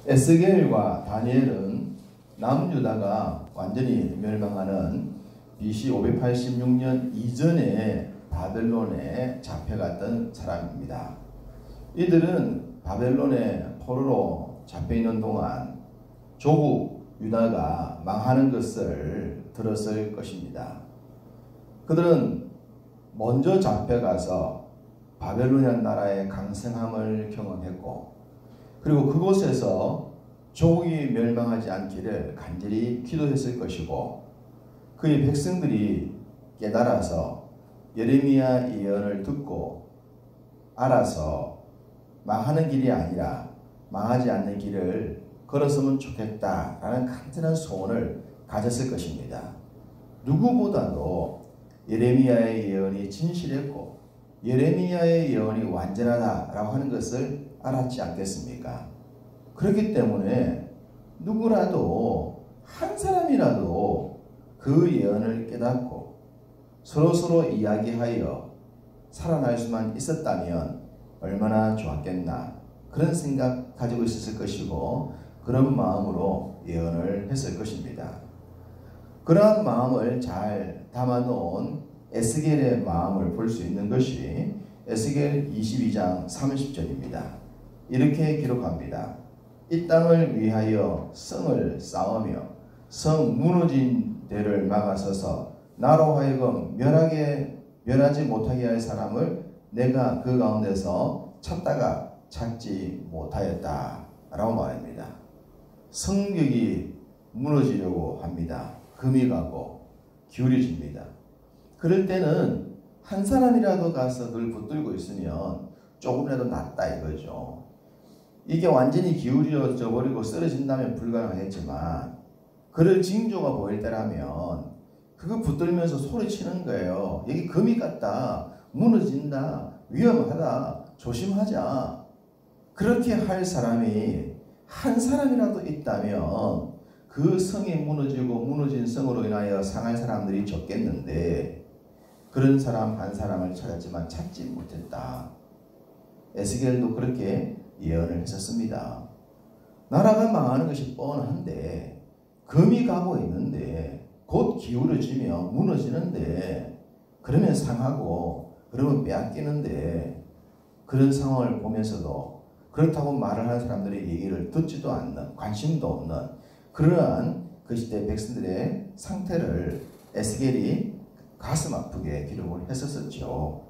에스겔과 다니엘은 남유다가 완전히 멸망하는 BC 586년 이전에 바벨론에 잡혀갔던 사람입니다. 이들은 바벨론의 포로로 잡혀있는 동안 조국 유다가 망하는 것을 들었을 것입니다. 그들은 먼저 잡혀가서 바벨로니아 나라의 강성함을 경험했고, 그리고 그곳에서 조국이 멸망하지 않기를 간절히 기도했을 것이고, 그의 백성들이 깨달아서 예레미야 예언을 듣고 알아서 망하는 길이 아니라 망하지 않는 길을 걸었으면 좋겠다라는 간절한 소원을 가졌을 것입니다. 누구보다도 예레미야의 예언이 진실했고 예레미야의 예언이 완전하다라고 하는 것을 알았지 않겠습니까? 그렇기 때문에 누구라도 한 사람이라도 그 예언을 깨닫고 서로서로 이야기하여 살아날 수만 있었다면 얼마나 좋았겠나, 그런 생각 가지고 있었을 것이고 그런 마음으로 예언을 했을 것입니다. 그러한 마음을 잘 담아놓은 에스겔의 마음을 볼 수 있는 것이 에스겔 22장 30절입니다. 이렇게 기록합니다. 이 땅을 위하여 성을 쌓으며 성 무너진 데를 막아서서 나로 하여금 멸하지 못하게 할 사람을 내가 그 가운데서 찾다가 찾지 못하였다 라고 말합니다. 성벽이 무너지려고 합니다. 금이 가고 기울여집니다. 그럴 때는 한 사람이라도 가서 그걸 붙들고 있으면 조금이라도 낫다 이거죠. 이게 완전히 기울여져 버리고 쓰러진다면 불가능하겠지만, 그럴 징조가 보일 때라면 그거 붙들면서 소리치는 거예요. 여기 금이 갔다, 무너진다, 위험하다, 조심하자. 그렇게 할 사람이 한 사람이라도 있다면 그 성이 무너지고 무너진 성으로 인하여 상할 사람들이 적겠는데, 그런 사람 한 사람을 찾았지만 찾지 못했다. 에스겔도 그렇게 예언을 했었습니다. 나라가 망하는 것이 뻔한데, 금이 가고 있는데, 곧 기울어지며 무너지는데, 그러면 상하고 그러면 빼앗기는데, 그런 상황을 보면서도 그렇다고 말을 하는 사람들의 얘기를 듣지도 않는, 관심도 없는 그러한 그 시대 백성들의 상태를 에스겔이 가슴 아프게 기록을 했었죠.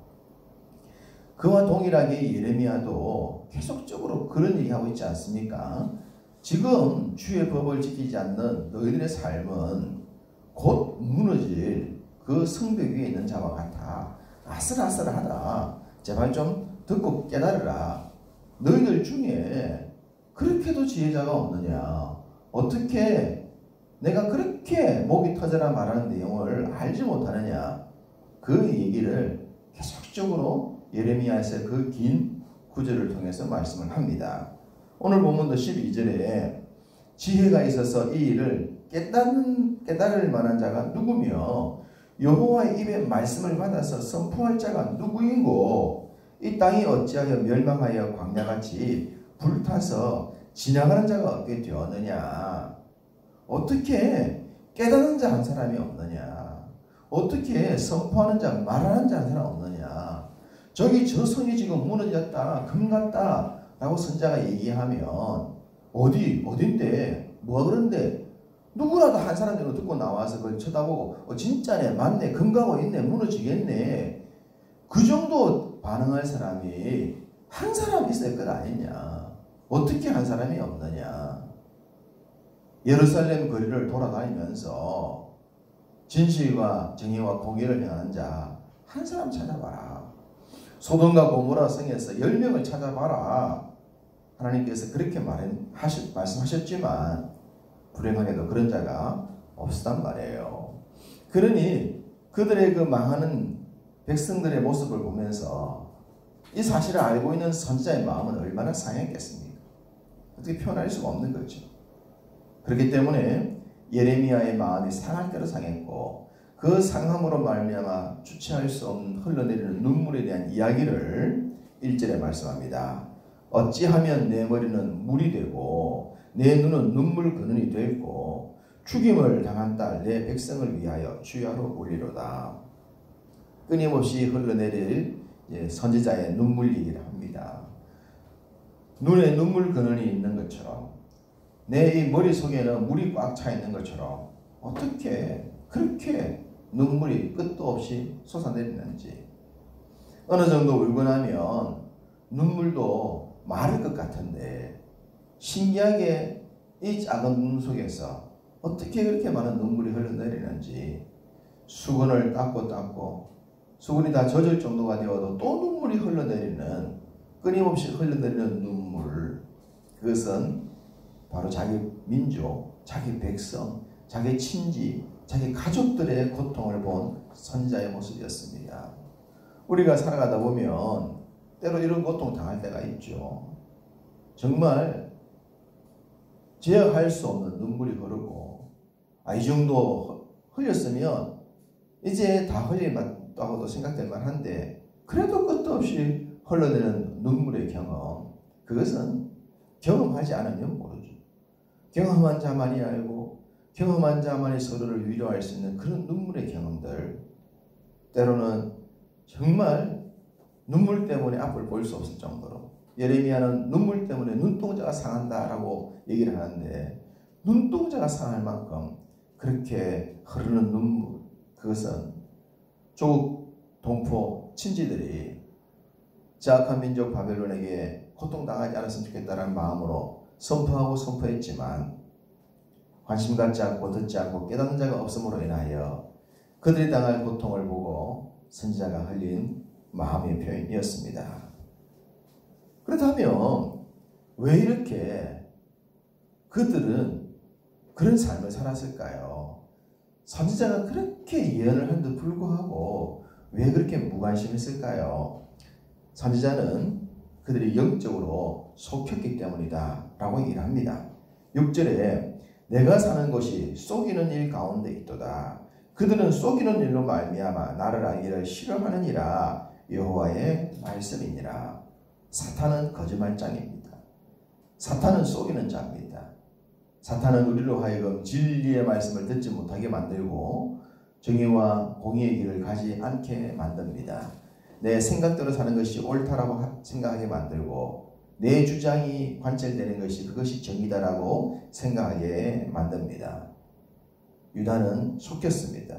그와 동일하게 예레미야도 계속적으로 그런 얘기하고 있지 않습니까? 지금 주의 법을 지키지 않는 너희들의 삶은 곧 무너질 그 성벽 위에 있는 자와 같아. 아슬아슬하다. 제발 좀 듣고 깨달으라. 너희들 중에 그렇게도 지혜자가 없느냐? 어떻게 내가 그렇게 목이 터져라 말하는 내용을 알지 못하느냐? 그 얘기를 계속적으로 예레미야에서 그 긴 구절을 통해서 말씀을 합니다. 오늘 본문도 12절에 지혜가 있어서 이 일을 깨달을 만한 자가 누구며 여호와의 입에 말씀을 받아서 선포할 자가 누구인고 이 땅이 어찌하여 멸망하여 광야같이 불타서 지나가는 자가 어떻게 되었느냐? 어떻게 깨닫는 자 한 사람이 없느냐? 어떻게 선포하는 자, 말하는 자 한 사람 없느냐? 저기 저 성이 지금 무너졌다, 금 같다 라고 선자가 얘기하면 어딘데? 뭐가 그런데? 누구라도 한 사람 정도 듣고 나와서 그걸 쳐다보고 진짜네, 맞네, 금 가고 있네, 무너지겠네, 그 정도 반응할 사람이 한 사람 있을 것 아니냐? 어떻게 한 사람이 없느냐? 예루살렘 거리를 돌아다니면서 진실과 정의와 공의를 행하는 자 한 사람 찾아봐라. 소돔과 고모라 성에서 10명을 찾아봐라. 하나님께서 그렇게 말씀하셨지만 불행하게도 그런 자가 없었단 말이에요. 그러니 그들의 그 망하는 백성들의 모습을 보면서 이 사실을 알고 있는 선지자의 마음은 얼마나 상했겠습니까? 어떻게 표현할 수가 없는 거죠. 그렇기 때문에 예레미야의 마음이 상할 대로 상했고, 그 상함으로 말미암아 주체할 수 없는 흘러내리는 눈물에 대한 이야기를 1절에 말씀합니다. 어찌하면 내 머리는 물이 되고 내 눈은 눈물 근원이 되었고 죽임을 당한 딸 내 백성을 위하여 주야로 울리로다. 끊임없이 흘러내릴 선지자의 눈물 얘기를 합니다. 눈에 눈물 근원이 있는 것처럼 내 이 머릿속에는 물이 꽉 차 있는 것처럼 어떻게 그렇게 눈물이 끝도 없이 솟아내리는지. 어느 정도 울고 나면 눈물도 마를 것 같은데 신기하게 이 작은 눈 속에서 어떻게 그렇게 많은 눈물이 흘러내리는지 수건을 닦고 수건이 다 젖을 정도가 되어도 또 눈물이 흘러내리는 끊임없이 흘러내리는 눈물. 그것은 바로 자기 민족, 자기 백성, 자기 친지, 자기 가족들의 고통을 본 선지자의 모습이었습니다. 우리가 살아가다 보면 때로 이런 고통 당할 때가 있죠. 정말 제어할 수 없는 눈물이 흐르고 이 정도 흘렸으면 이제 다 흘릴만하고도 생각될 만한데 그래도 끝도 없이 흘러내는 눈물의 경험, 그것은 경험하지 않으면 모르죠. 경험한 자만이 알고 경험한 자만이 서로를 위로할 수 있는 그런 눈물의 경험들, 때로는 정말 눈물 때문에 앞을 볼 수 없을 정도로, 예레미야는 눈물 때문에 눈동자가 상한다라고 얘기를 하는데 눈동자가 상할 만큼 그렇게 흐르는 눈물, 그것은 조국 동포 친지들이 제악한 민족 바벨론에게 고통당하지 않았으면 좋겠다는 마음으로 선포했지만 관심 갖지 않고 듣지 않고 깨닫는 자가 없음으로 인하여 그들이 당할 고통을 보고 선지자가 흘린 마음의 표현이었습니다. 그렇다면 왜 이렇게 그들은 그런 삶을 살았을까요? 선지자가 그렇게 예언을 한데도 불구하고 왜 그렇게 무관심했을까요? 선지자는 그들이 영적으로 속혔기 때문이다 라고 얘기를 합니다. 6절에 내가 사는 것이 속이는 일 가운데 있도다. 그들은 속이는 일로 말미암아 나를 알기를 싫어하느니라. 여호와의 말씀이니라. 사탄은 거짓말장입니다. 사탄은 속이는 자입니다. 사탄은 우리로 하여금 진리의 말씀을 듣지 못하게 만들고 정의와 공의의 길을 가지 않게 만듭니다. 내 생각대로 사는 것이 옳다라고 생각하게 만들고 내 주장이 관철되는 것이 그것이 정의다라고 생각하게 만듭니다. 유다는 속였습니다.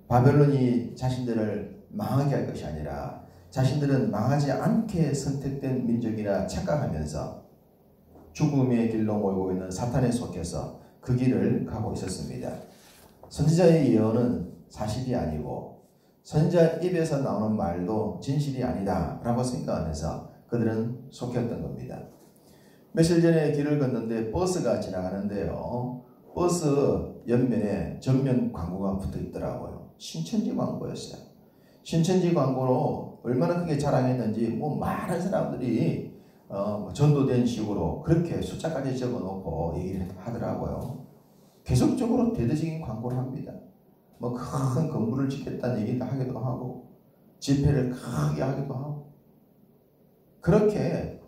바벨론이 자신들을 망하게 할 것이 아니라 자신들은 망하지 않게 선택된 민족이라 착각하면서 죽음의 길로 몰고 있는 사탄에 속해서 그 길을 가고 있었습니다. 선지자의 예언은 사실이 아니고 선지자 입에서 나오는 말도 진실이 아니다 라고 생각하면서 그들은 속였던 겁니다. 며칠 전에 길을 걷는데 버스가 지나가는데요. 버스 옆면에 전면 광고가 붙어 있더라고요. 신천지 광고였어요. 신천지 광고로 얼마나 크게 자랑했는지 많은 사람들이 전도된 식으로 그렇게 숫자까지 적어놓고 얘기를 하더라고요. 계속적으로 대대적인 광고를 합니다. 큰 건물을 짓겠다는 얘기를 하기도 하고 집회를 크게 하기도 하고, 그렇게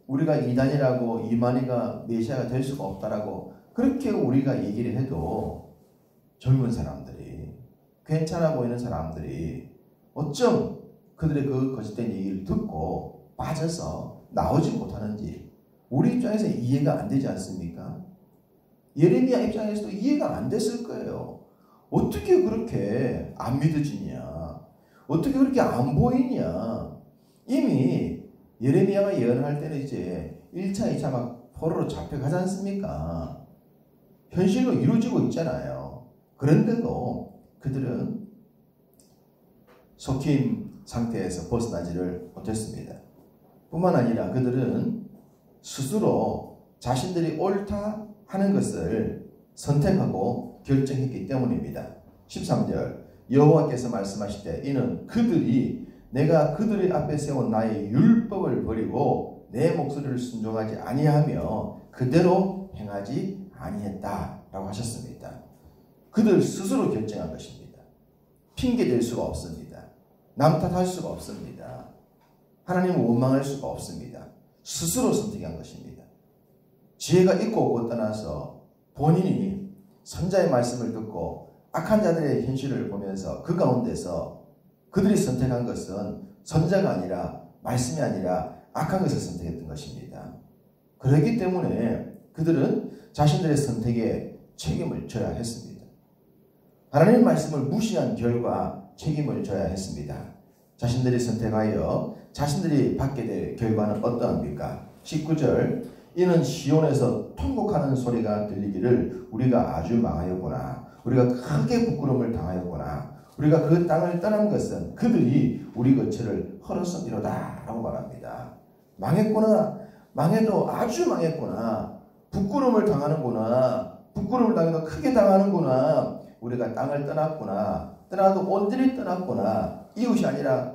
우리가 이단이라고 이만희가 메시아가 될 수가 없다라고 그렇게 우리가 얘기를 해도 젊은 사람들이, 괜찮아 보이는 사람들이 어쩜 그들의 그 거짓된 얘기를 듣고 빠져서 나오지 못하는지 우리 입장에서 이해가 안 되지 않습니까? 예레미야 입장에서도 이해가 안 됐을 거예요. 어떻게 그렇게 안 믿어지냐? 어떻게 그렇게 안 보이냐? 이미 예레미야가 예언할 때는 이제 1차, 2차 막 포로로 잡혀가지 않습니까? 현실로 이루어지고 있잖아요. 그런데도 그들은 속힌 상태에서 벗어나지를 못했습니다. 뿐만 아니라 그들은 스스로 자신들이 옳다 하는 것을 선택하고 결정했기 때문입니다. 13절 여호와께서 말씀하실 때 이는 그들이 내가 그들의 앞에 세운 나의 율법을 버리고 내 목소리를 순종하지 아니하며 그대로 행하지 아니했다라고 하셨습니다. 그들 스스로 결정한 것입니다. 핑계댈 수가 없습니다. 남 탓할 수가 없습니다. 하나님을 원망할 수가 없습니다. 스스로 선택한 것입니다. 지혜가 있고 없고 떠나서 본인이 선자의 말씀을 듣고 악한 자들의 현실을 보면서 그 가운데서 그들이 선택한 것은 선자가 아니라 말씀이 아니라 악한 것을 선택했던 것입니다. 그렇기 때문에 그들은 자신들의 선택에 책임을 져야 했습니다. 하나님의 말씀을 무시한 결과 책임을 져야 했습니다. 자신들이 선택하여 자신들이 받게 될 결과는 어떠합니까? 19절 이는 시온에서 통곡하는 소리가 들리기를 우리가 아주 망하였구나. 우리가 크게 부끄러움을 당하였구나. 우리가 그 땅을 떠난 것은 그들이 우리 거처를 헐었음이로다 라고 말합니다. 망했구나. 망해도 아주 망했구나. 부끄러움을 당하는구나. 부끄러움을 당해도 크게 당하는구나. 우리가 땅을 떠났구나. 떠나도 온전히 떠났구나. 이웃이 아니라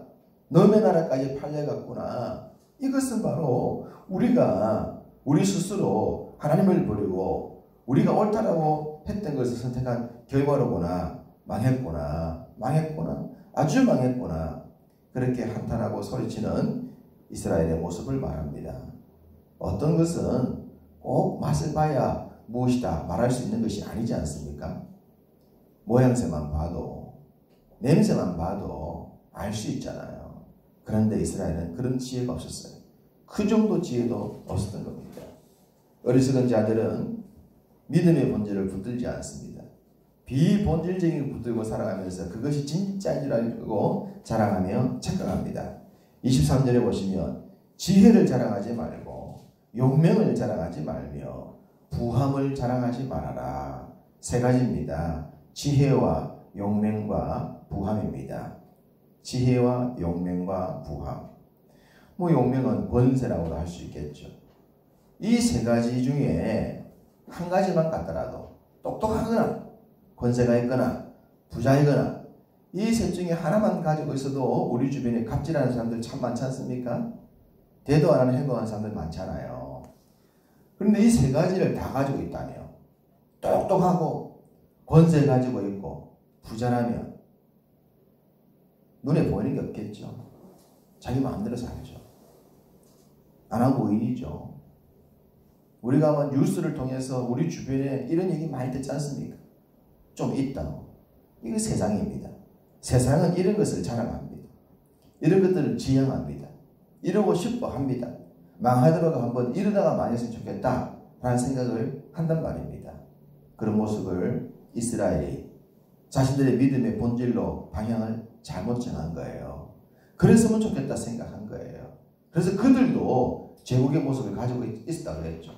너의 나라까지 팔려갔구나. 이것은 바로 우리가 우리 스스로 하나님을 버리고 우리가 옳다라고 했던 것을 선택한 결과로구나. 망했구나. 망했구나. 아주 망했구나. 그렇게 한탄하고 소리치는 이스라엘의 모습을 말합니다. 어떤 것은 꼭 맛을 봐야 무엇이다 말할 수 있는 것이 아니지 않습니까? 모양새만 봐도 냄새만 봐도 알 수 있잖아요. 그런데 이스라엘은 그런 지혜가 없었어요. 그 정도 지혜도 없었던 겁니다. 어리석은 자들은 믿음의 본질을 붙들지 않습니다. 비본질적인 붙들고 살아가면서 그것이 진짜인 줄 알고 자랑하며 착각합니다. 23절에 보시면 지혜를 자랑하지 말고 용맹을 자랑하지 말며 부함을 자랑하지 말아라. 세 가지입니다. 지혜와 용맹과 부함입니다. 지혜와 용맹과 부함. 용맹은 권세라고도 할 수 있겠죠. 이 세 가지 중에 한 가지만 같더라도 똑똑하거나 권세가 있거나 부자이거나 이 셋 중에 하나만 가지고 있어도 우리 주변에 갑질하는 사람들 참 많지 않습니까? 대도 안 하는 행동하는 사람들 많잖아요. 그런데 이 세 가지를 다 가지고 있다면 똑똑하고 권세 가지고 있고 부자라면 눈에 보이는 게 없겠죠. 자기 마음대로 살죠. 안 하고 오인이죠. 우리가 아마 뉴스를 통해서 우리 주변에 이런 얘기 많이 듣지 않습니까? 좀 있다. 이게 세상입니다. 세상은 이런 것을 자랑합니다. 이런 것들을 지향합니다. 이러고 싶어 합니다. 망하더라도 한번 이러다가 망했으면 좋겠다 라는 생각을 한단 말입니다. 그런 모습을 이스라엘이 자신들의 믿음의 본질로 방향을 잘못 정한 거예요. 그랬으면 좋겠다 생각한 거예요. 그래서 그들도 제국의 모습을 가지고 있었다 그랬죠.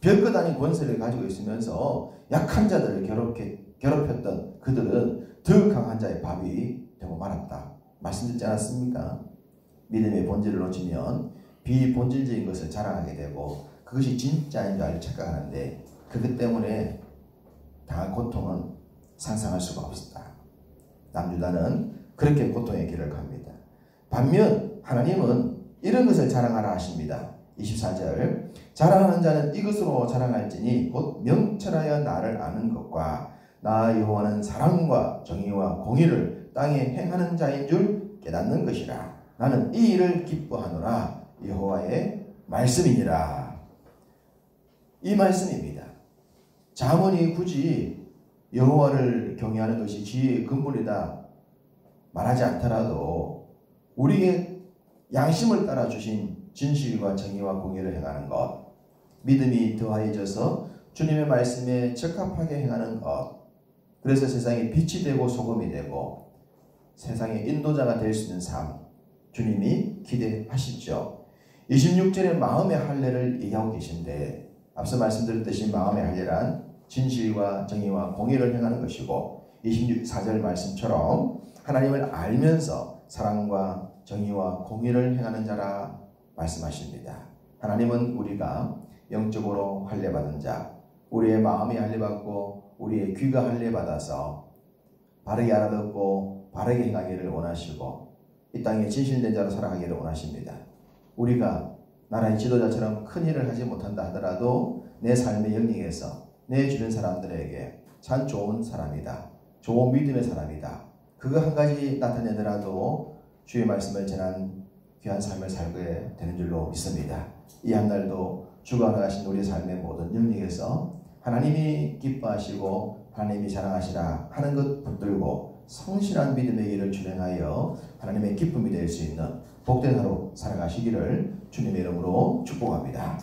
별것 아닌 권세를 가지고 있으면서 약한 자들을 괴롭혔던 그들은 더 강한 자의 밥이 되고 말았다. 말씀드리지 않았습니까? 믿음의 본질을 놓치면 비본질적인 것을 자랑하게 되고 그것이 진짜인 줄 알고 착각하는데 그것 때문에 당한 고통은 상상할 수가 없었다. 남유다는 그렇게 고통의 길을 갑니다. 반면 하나님은 이런 것을 자랑하라 하십니다. 24절 자랑하는 자는 이것으로 자랑할지니 곧 명철하여 나를 아는 것과 나 여호와는 사랑과 정의와 공의를 땅에 행하는 자인 줄 깨닫는 것이라. 나는 이 일을 기뻐하노라. 여호와의 말씀이니라. 이 말씀입니다. 자문이 굳이 여호와를 경외하는 것이 지혜의 근본이다 말하지 않더라도 우리의 양심을 따라 주신 진실과 정의와 공의를 행하는 것, 믿음이 더하여져서 주님의 말씀에 적합하게 행하는 것, 그래서 세상에 빛이 되고 소금이 되고 세상의 인도자가 될 수 있는 삶, 주님이 기대하시죠. 26절에 마음의 할례를 얘기하고 계신데 앞서 말씀드렸듯이 마음의 할례란 진실과 정의와 공의를 행하는 것이고 24절 말씀처럼 하나님을 알면서 사랑과 정의와 공의를 행하는 자라 말씀하십니다. 하나님은 우리가 영적으로 할례받은 자, 우리의 마음이 할례받고 우리의 귀가 할례받아서 바르게 알아듣고 바르게 행하기를 원하시고 이 땅에 진실된 자로 살아가기를 원하십니다. 우리가 나라의 지도자처럼 큰 일을 하지 못한다 하더라도 내 삶의 영역에서 내 주변 사람들에게 참 좋은 사람이다. 좋은 믿음의 사람이다. 그거 한 가지 나타내더라도 주의 말씀을 전한 귀한 삶을 살게 되는 줄로 믿습니다. 이 한 날도 주가 허락하신 우리의 삶의 모든 영역에서 하나님이 기뻐하시고 하나님이 자랑하시라 하는 것 붙들고 성실한 믿음의 길을 준행하여 하나님의 기쁨이 될 수 있는 복된 하루 살아가시기를 주님의 이름으로 축복합니다.